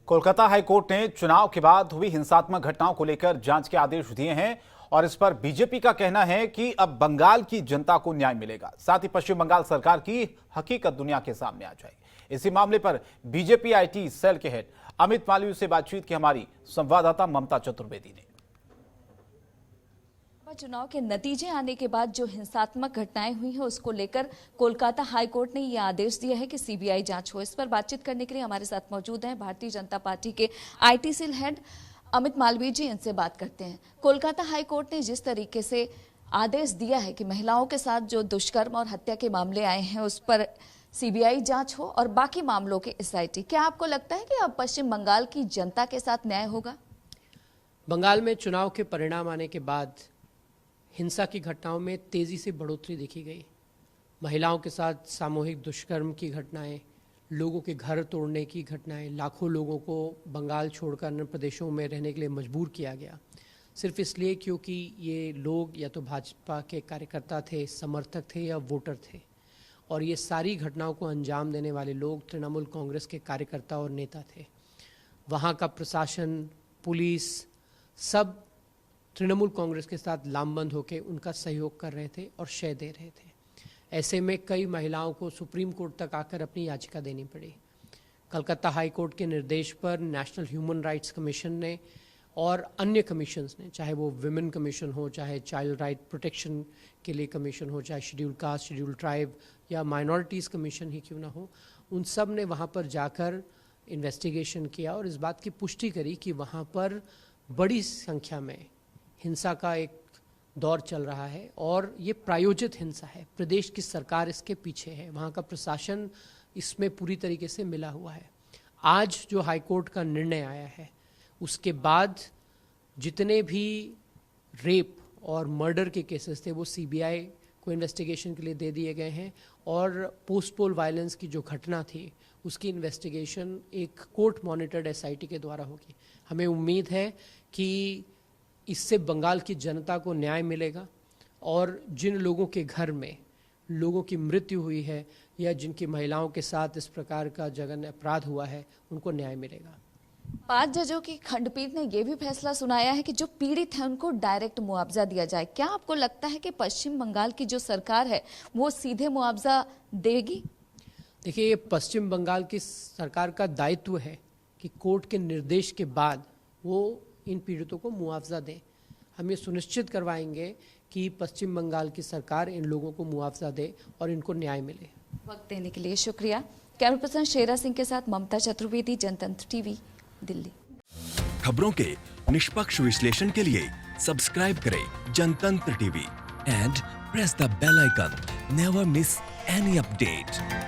Kolkata high court ने चुनाव के बाद हुई हिंसात्मक घटनाओं को लेकर जांच के आदेश दिए हैं और इस पर बीजेपी का कहना है कि अब बंगाल की जनता को न्याय मिलेगा। साथ ही पश्चिम बंगाल सरकार की हकीकत दुनिया के सामने आ जाएगी। इसी मामले पर बीजेपी आईटी सेल के हेड अमित मालवीय से बातचीत की हमारी संवाददाता ममता चतुर्वेदी ने। चुनाव के नतीजे आने के बाद जो हिंसात्मक घटनाएं हुई हैं उसको लेकर कोलकाता हाई कोर्ट ने यह आदेश दिया है कि सीबीआई जांच हो। इस पर बातचीत करने के लिए हमारे साथ मौजूद हैं भारतीय जनता पार्टी के IT cell head Amit Malviya ji. इनसे बात करते हैं। कोलकाता हाई कोर्ट ने जिस तरीके से आदेश दिया है कि महिलाओं के साथ जो दुष्कर्म और हत्या के मामले आए हैं उस पर सीबीआई जांच हो और बाकी मामलों के एसआईटी, क्या आपको लगता है कि अब पश्चिम बंगाल की जनता के साथ न्याय होगा? बंगाल में चुनाव के परिणाम आने के बाद हिंसा की घटनाओं में तेज़ी से बढ़ोतरी देखी गई। महिलाओं के साथ सामूहिक दुष्कर्म की घटनाएं, लोगों के घर तोड़ने की घटनाएं, लाखों लोगों को बंगाल छोड़कर अन्य प्रदेशों में रहने के लिए मजबूर किया गया, सिर्फ इसलिए क्योंकि ये लोग या तो भाजपा के कार्यकर्ता थे, समर्थक थे या वोटर थे। और ये सारी घटनाओं को अंजाम देने वाले लोग तृणमूल कांग्रेस के कार्यकर्ता और नेता थे। वहाँ का प्रशासन, पुलिस सब तृणमूल कांग्रेस के साथ लामबंद होकर उनका सहयोग कर रहे थे और शय दे रहे थे। ऐसे में कई महिलाओं को सुप्रीम कोर्ट तक आकर अपनी याचिका देनी पड़ी। कलकत्ता हाई कोर्ट के निर्देश पर नेशनल ह्यूमन राइट्स कमीशन ने और अन्य कमीशंस ने, चाहे वो विमेन कमीशन हो, चाहे चाइल्ड राइट प्रोटेक्शन के लिए कमीशन हो, चाहे शेड्यूल कास्ट, शेड्यूल ट्राइब या माइनॉरिटीज़ कमीशन ही क्यों ना हो, उन सब ने वहाँ पर जाकर इन्वेस्टिगेशन किया और इस बात की पुष्टि करी कि वहाँ पर बड़ी संख्या में हिंसा का एक दौर चल रहा है और ये प्रायोजित हिंसा है। प्रदेश की सरकार इसके पीछे है, वहाँ का प्रशासन इसमें पूरी तरीके से मिला हुआ है। आज जो हाईकोर्ट का निर्णय आया है उसके बाद जितने भी रेप और मर्डर के केसेस थे वो सीबीआई को इन्वेस्टिगेशन के लिए दे दिए गए हैं और पोस्ट पोल वायलेंस की जो घटना थी उसकी इन्वेस्टिगेशन एक कोर्ट मॉनिटर्ड एसआईटी के द्वारा होगी। हमें उम्मीद है कि इससे बंगाल की जनता को न्याय मिलेगा और जिन लोगों के घर में लोगों की मृत्यु हुई है या जिनकी महिलाओं के साथ इस प्रकार का जघन्य अपराध हुआ है उनको न्याय मिलेगा। 5 जजों की खंडपीठ ने यह भी फैसला सुनाया है कि जो पीड़ित हैं उनको डायरेक्ट मुआवजा दिया जाए। क्या आपको लगता है कि पश्चिम बंगाल की जो सरकार है वो सीधे मुआवजा देगी? देखिए, ये पश्चिम बंगाल की सरकार का दायित्व है कि कोर्ट के निर्देश के बाद वो इन पीड़ितों को मुआवजा दें। हम ये सुनिश्चित करवाएंगे कि पश्चिम बंगाल की सरकार इन लोगों को मुआवजा दे और इनको न्याय मिले। वक्त देने के लिए शुक्रिया। कैमरा पर्सन शेरा सिंह के साथ ममता चतुर्वेदी, जनतंत्र टीवी, दिल्ली। खबरों के निष्पक्ष विश्लेषण के लिए सब्सक्राइब करें Jantantra TV and press the bell icon. Never miss any update.